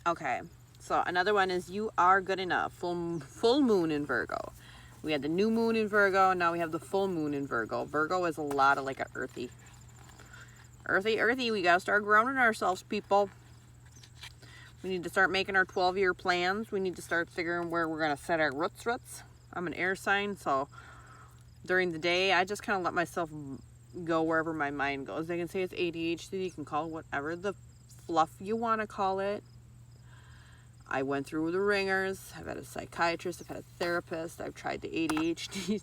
Okay, so another one is you are good enough. Full moon in Virgo. We had the new moon in Virgo, and now we have the full moon in Virgo. Virgo is a lot of like a earthy. Earthy. We gotta start grounding ourselves, people. We need to start making our 12-year plans. We need to start figuring where we're gonna set our roots. I'm an air sign, so during the day, I just kind of let myself go wherever my mind goes. They can say it's ADHD. You can call it whatever the fluff you want to call it. I went through the ringers. I've had a psychiatrist. I've had a therapist. I've tried the ADHD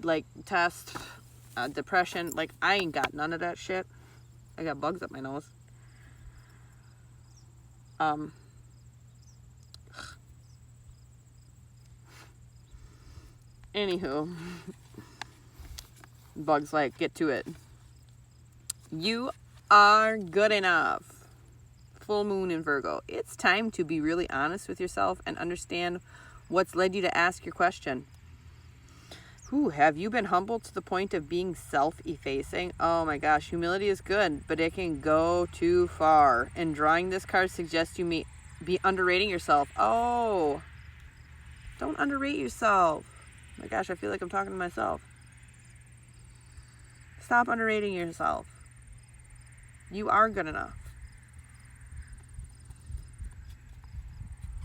like test, depression. Like, I ain't got none of that shit. I got bugs up my nose. Anywho, bugs like, get to it. You are good enough. Full moon in Virgo. It's time to be really honest with yourself and understand what's led you to ask your question. Have you been humbled to the point of being self-effacing? Oh my gosh, humility is good, but it can go too far. And drawing this card suggests you may be underrating yourself. Oh, don't underrate yourself. Oh my gosh, I feel like I'm talking to myself. Stop underrating yourself. You are good enough.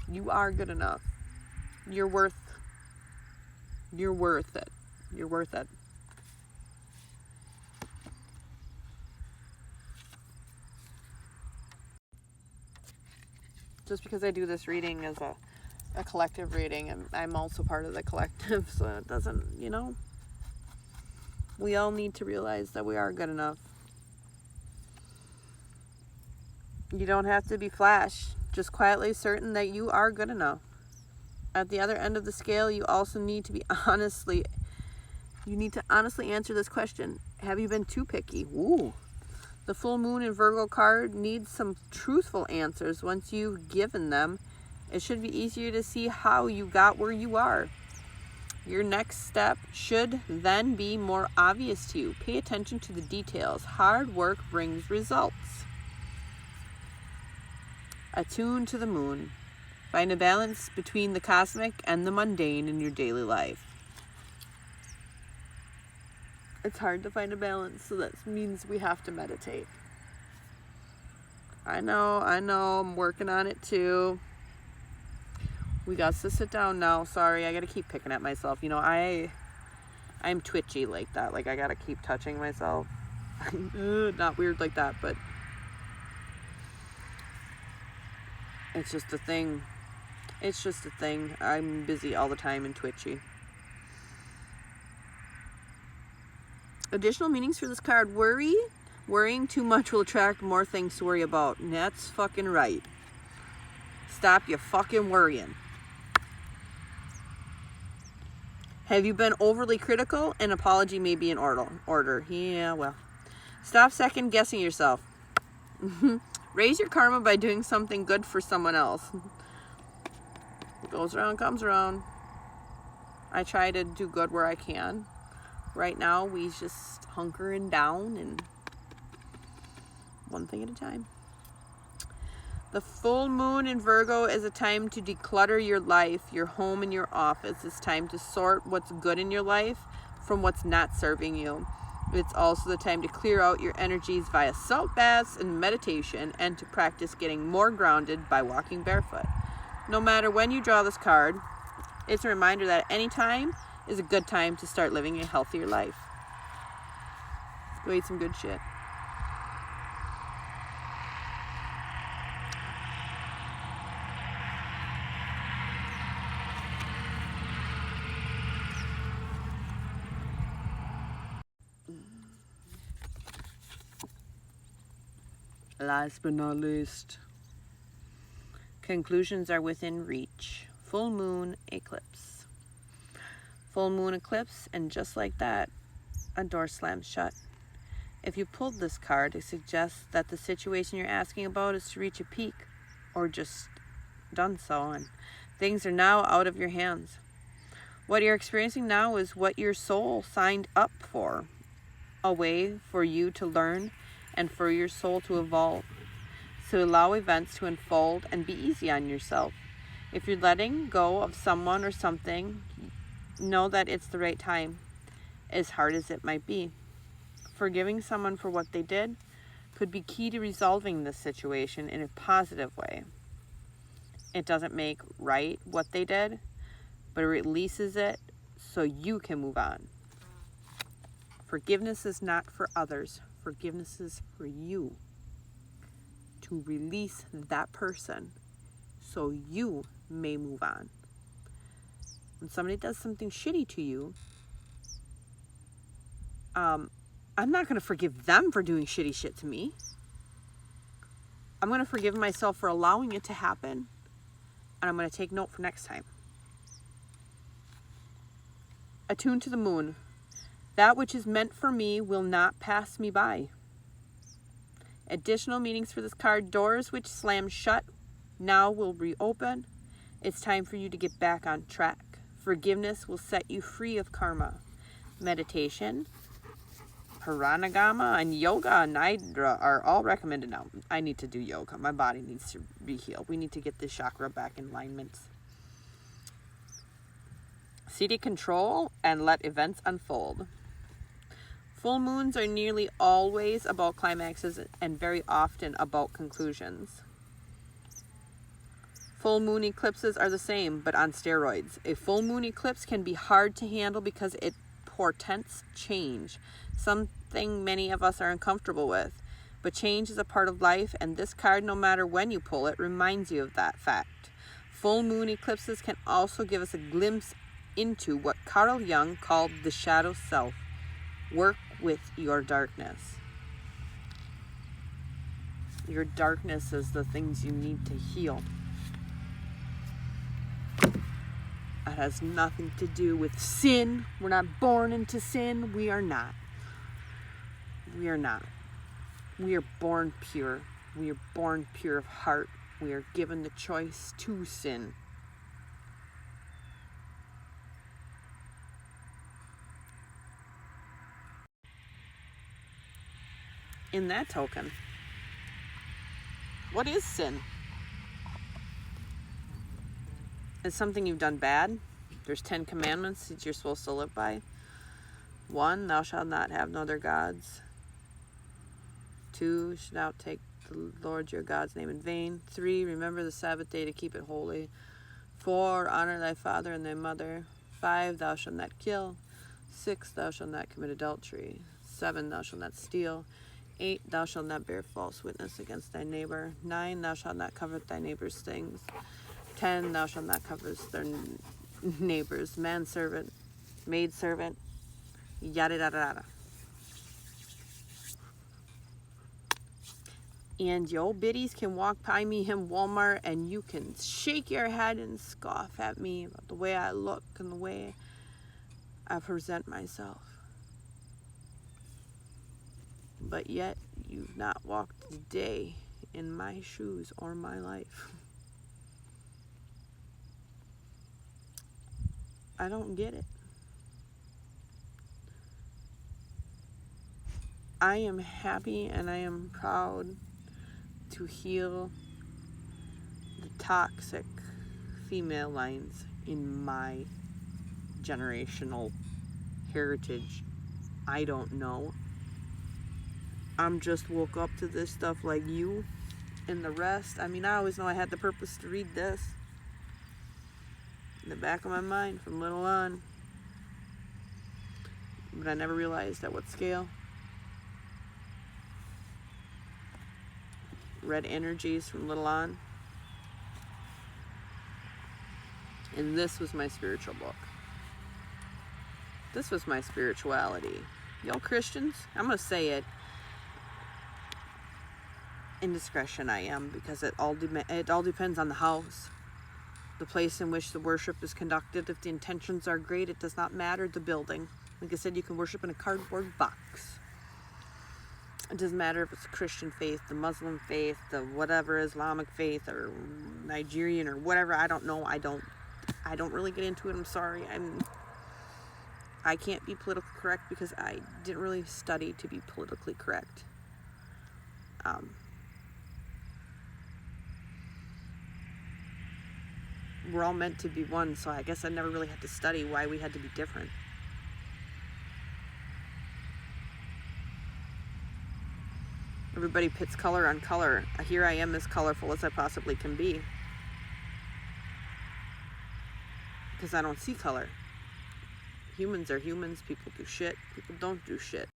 You are good enough. You're worth it. You're worth it. Just because I do this reading as a collective reading, and I'm also part of the collective, so it doesn't, we all need to realize that we are good enough. You don't have to be flash, just quietly certain that you are good enough. At the other end of the scale, you also need to honestly answer this question. Have you been too picky? Ooh. The full moon in Virgo card needs some truthful answers. Once you've given them, it should be easier to see how you got where you are. Your next step should then be more obvious to you. Pay attention to the details. Hard work brings results. Attune to the moon. Find a balance between the cosmic and the mundane in your daily life. It's hard to find a balance, so that means we have to meditate. I know, I'm working on it too. We got to sit down now. Sorry, I gotta keep picking at myself. I'm twitchy like that. Like, I gotta keep touching myself. Not weird like that, but it's just a thing. I'm busy all the time and twitchy. Additional meanings for this card. Worrying too much will attract more things to worry about. And that's fucking right. Stop your fucking worrying. Have you been overly critical? An apology may be in order. Yeah, well. Stop second guessing yourself. Raise your karma by doing something good for someone else. What goes around comes around. I try to do good where I can. Right now, we just hunkering down and one thing at a time. The full moon in Virgo is a time to declutter your life, your home, and your office. It's time to sort what's good in your life from what's not serving you. It's also the time to clear out your energies via salt baths and meditation, and to practice getting more grounded by walking barefoot. No matter when you draw this card, it's a reminder that any time is a good time to start living a healthier life. Go eat some good shit. Last but not least, conclusions are within reach. Full moon eclipse. Full moon eclipse, and just like that, a door slams shut. If you pulled this card, it suggests that the situation you're asking about is to reach a peak, or just done so, and things are now out of your hands. What you're experiencing now is what your soul signed up for, a way for you to learn and for your soul to evolve. So allow events to unfold and be easy on yourself. If you're letting go of someone or something, know that it's the right time, as hard as it might be. Forgiving someone for what they did could be key to resolving this situation in a positive way. It doesn't make right what they did, but it releases it so you can move on. Forgiveness is not for others. Forgiveness is for you. To release that person so you may move on. When somebody does something shitty to you, I'm not going to forgive them for doing shitty shit to me. I'm going to forgive myself for allowing it to happen, and I'm going to take note for next time. Attune to the moon. That which is meant for me will not pass me by. Additional meanings for this card. Doors which slam shut now will reopen. It's time for you to get back on track. Forgiveness will set you free of karma. Meditation, pranayama, and yoga and nidra are all recommended now. I need to do yoga. My body needs to be healed. We need to get this chakra back in alignment. City control and let events unfold. Full moons are nearly always about climaxes and very often about conclusions. Full moon eclipses are the same, but on steroids. A full moon eclipse can be hard to handle because it portends change, something many of us are uncomfortable with. But change is a part of life, and this card, no matter when you pull it, reminds you of that fact. Full moon eclipses can also give us a glimpse into what Carl Jung called the shadow self. Work with your darkness. Your darkness is the things you need to heal. It has nothing to do with sin. We're not born into sin. We are not. We are not. We are born pure. We are born pure of heart. We are given the choice to sin. In that token, what is sin? It's something you've done bad. There's 10 commandments that you're supposed to live by. 1, thou shalt not have no other gods. 2, should not take the Lord your God's name in vain. 3, remember the Sabbath day to keep it holy. 4, honor thy father and thy mother. 5, thou shalt not kill. 6, thou shalt not commit adultery. 7, thou shalt not steal. 8, thou shalt not bear false witness against thy neighbor. 9, thou shalt not covet thy neighbor's things. 10, thou shalt not covet their neighbor's manservant, maidservant, yada yada yada. And yo biddies can walk by me in Walmart and you can shake your head and scoff at me about the way I look and the way I present myself. But yet, you've not walked a day in my shoes or my life. I don't get it. I am happy and I am proud to heal the toxic female lines in my generational heritage. I don't know. I'm just woke up to this stuff like you and the rest. I mean, I always know I had the purpose to read this in the back of my mind from little on. But I never realized at what scale. Read energies from little on. And this was my spiritual book. This was my spirituality. Y'all Christians, I'm going to say it. Indiscretion I am, because it all depends on the house, the place in which the worship is conducted. If the intentions are great, it does not matter the building. Like I said, you can worship in a cardboard box. It doesn't matter if it's a Christian faith, the Muslim faith, the whatever Islamic faith, or Nigerian or whatever. I don't know. I don't really get into it. I'm sorry. I can't be politically correct because I didn't really study to be politically correct. we're all meant to be one, so I guess I never really had to study why we had to be different. Everybody pits color on color. Here I am as colorful as I possibly can be. Because I don't see color. Humans are humans, people do shit, people don't do shit.